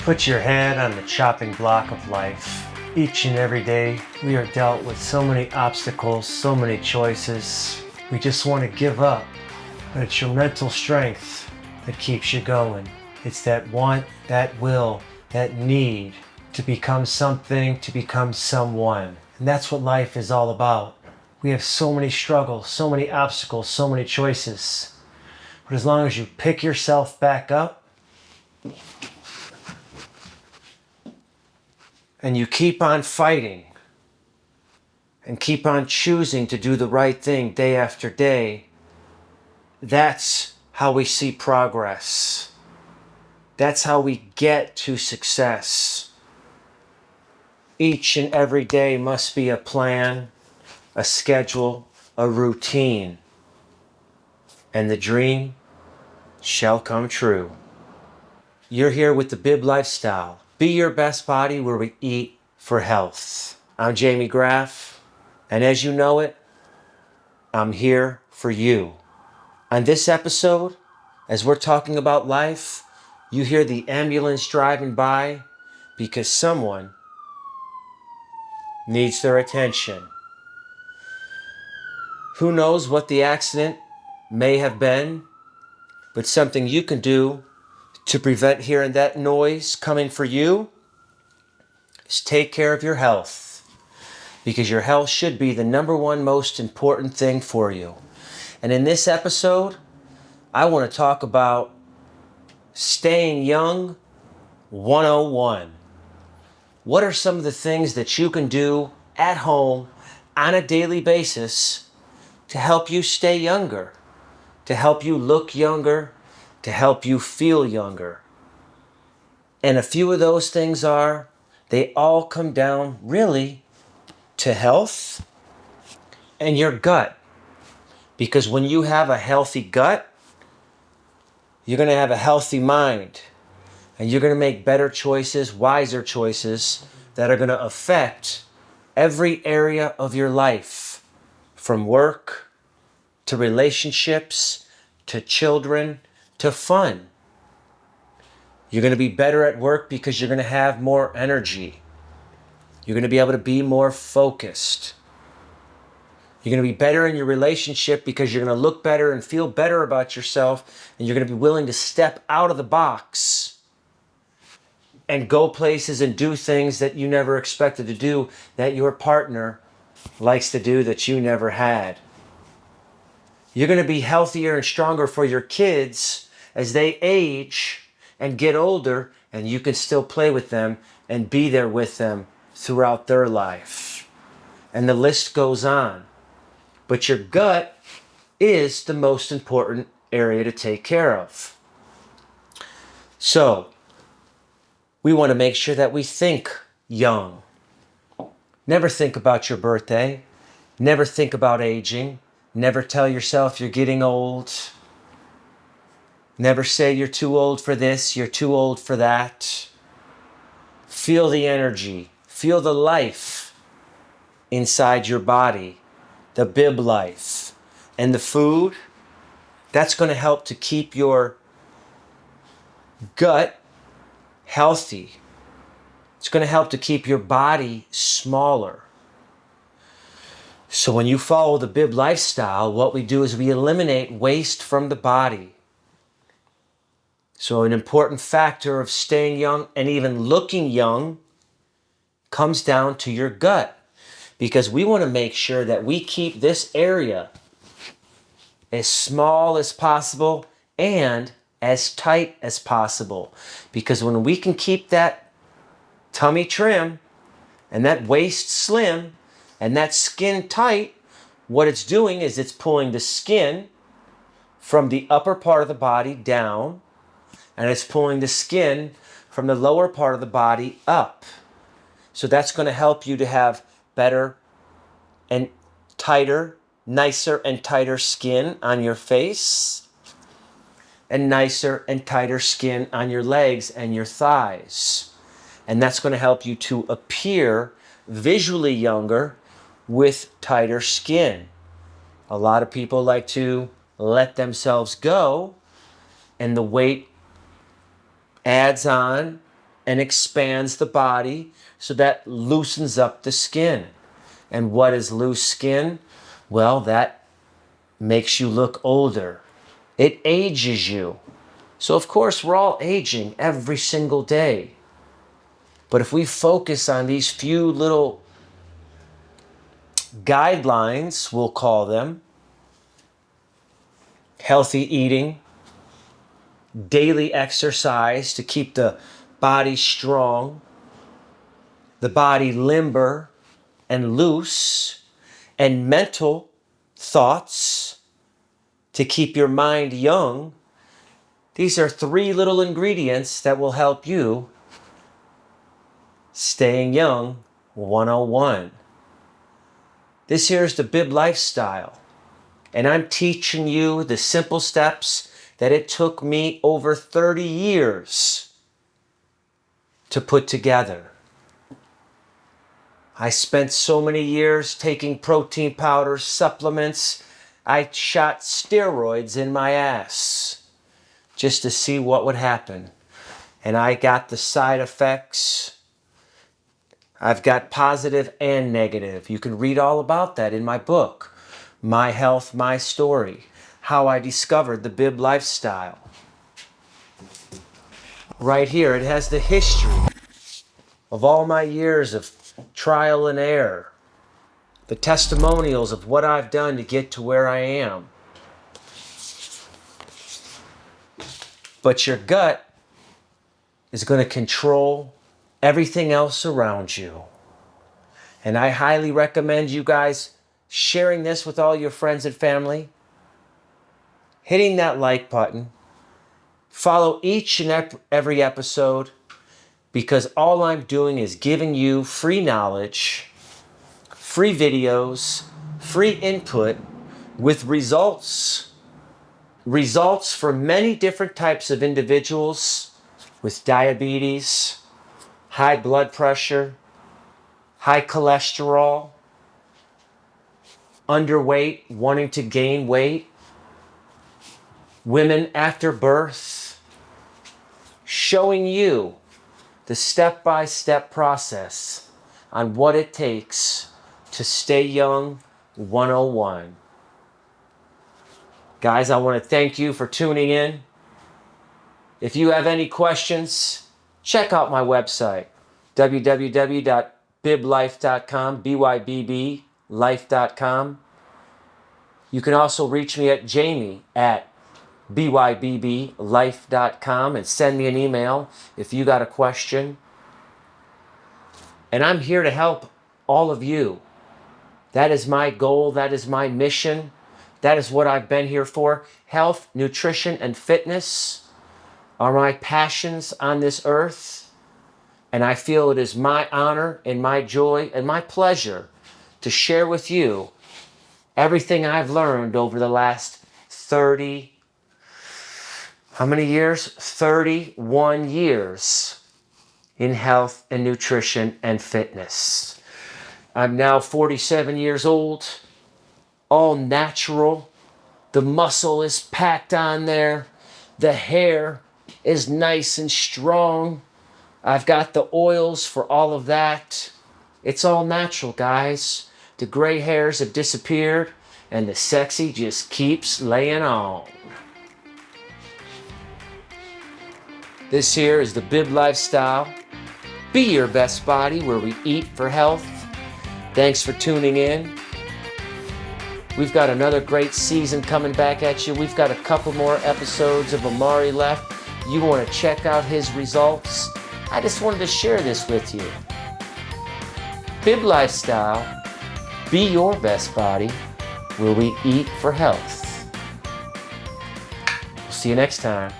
Put your head on the chopping block of life. Each and every day, we are dealt with so many obstacles, so many choices. We just want to give up. But it's your mental strength that keeps you going. It's that want, that will, that need to become something, to become someone. And that's what life is all about. We have so many struggles, so many obstacles, so many choices. But as long as you pick yourself back up, and you keep on fighting and keep on choosing to do the right thing day after day, that's how we see progress. That's how we get to success. Each and every day must be a plan, a schedule, a routine. And the dream shall come true. You're here with the Bib Lifestyle. Be your best body, where we eat for health. I'm Jamie Graff, and as you know it, I'm here for you. On this episode, as we're talking about life, you hear the ambulance driving by because someone needs their attention. Who knows what the accident may have been, but something you can do to prevent hearing that noise coming for you is take care of your health, because your health should be the number one most important thing for you. And in this episode, I want to talk about staying young 101. What are some of the things that you can do at home on a daily basis to help you stay younger, to help you look younger, to help you feel younger? And a few of those things they all come down really to health and your gut. Because when you have a healthy gut, you're going to have a healthy mind. And you're going to make better choices, wiser choices that are going to affect every area of your life, from work to relationships to children to fun. You're going to be better at work because you're going to have more energy. You're going to be able to be more focused. You're going to be better in your relationship because you're going to look better and feel better about yourself, and you're going to be willing to step out of the box and go places and do things that you never expected to do, that your partner likes to do, that you never had. You're going to be healthier and stronger for your kids as they age and get older, and you can still play with them and be there with them throughout their life. And the list goes on. But your gut is the most important area to take care of. So, we want to make sure that we think young. Never think about your birthday. Never think about aging. Never tell yourself you're getting old. Never say you're too old for this, you're too old for that. Feel the energy. Feel the life inside your body. The Bib life. And the food, that's going to help to keep your gut healthy. It's going to help to keep your body smaller. So when you follow the Bib lifestyle, what we do is we eliminate waste from the body. So an important factor of staying young and even looking young comes down to your gut, because we want to make sure that we keep this area as small as possible and as tight as possible. Because when we can keep that tummy trim and that waist slim and that skin tight, what it's doing is it's pulling the skin from the upper part of the body down, and it's pulling the skin from the lower part of the body up. So that's going to help you to have better and tighter, nicer and tighter skin on your face, and nicer and tighter skin on your legs and your thighs. And that's going to help you to appear visually younger with tighter skin. A lot of people like to let themselves go, and the weight adds on, and expands the body, so that loosens up the skin. And what is loose skin? Well, that makes you look older. It ages you. So of course we're all aging every single day. But if we focus on these few little guidelines, we'll call them, healthy eating, daily exercise to keep the body strong, the body limber and loose, and mental thoughts to keep your mind young. These are 3 little ingredients that will help you staying young 101. This here is the Bib lifestyle, and I'm teaching you the simple steps that it took me over 30 years to put together. I spent so many years taking protein powders, supplements. I shot steroids in my ass just to see what would happen. And I got the side effects. I've got positive and negative. You can read all about that in my book, My Health, My Story, how I discovered the Bib lifestyle. Right here, it has the history of all my years of trial and error, the testimonials of what I've done to get to where I am. But your gut is going to control everything else around you. And I highly recommend you guys sharing this with all your friends and family, hitting that like button, follow each and every episode, because all I'm doing is giving you free knowledge, free videos, free input with results. Results for many different types of individuals with diabetes, high blood pressure, high cholesterol, underweight, wanting to gain weight, women after birth, showing you the step-by-step process on what it takes to stay young 101. Guys, I want to thank you for tuning in. If you have any questions, check out my website, www.biblife.com, BYBBlife.com. You can also reach me at jamie@bybblife.com and send me an email if you got a question. And I'm here to help all of you. That is my goal. That is my mission. That is what I've been here for. Health, nutrition, and fitness are my passions on this earth. And I feel it is my honor and my joy and my pleasure to share with you everything I've learned over the last 31 years in health and nutrition and fitness. I'm now 47 years old, all natural. The muscle is packed on there. The hair is nice and strong. I've got the oils for all of that. It's all natural, guys. The gray hairs have disappeared and the sexy just keeps laying on. This here is the Bib lifestyle. Be your best body, where we eat for health. Thanks for tuning in. We've got another great season coming back at you. We've got a couple more episodes of Amari left. You want to check out his results? I just wanted to share this with you. Bib lifestyle. Be your best body, where we eat for health. We'll see you next time.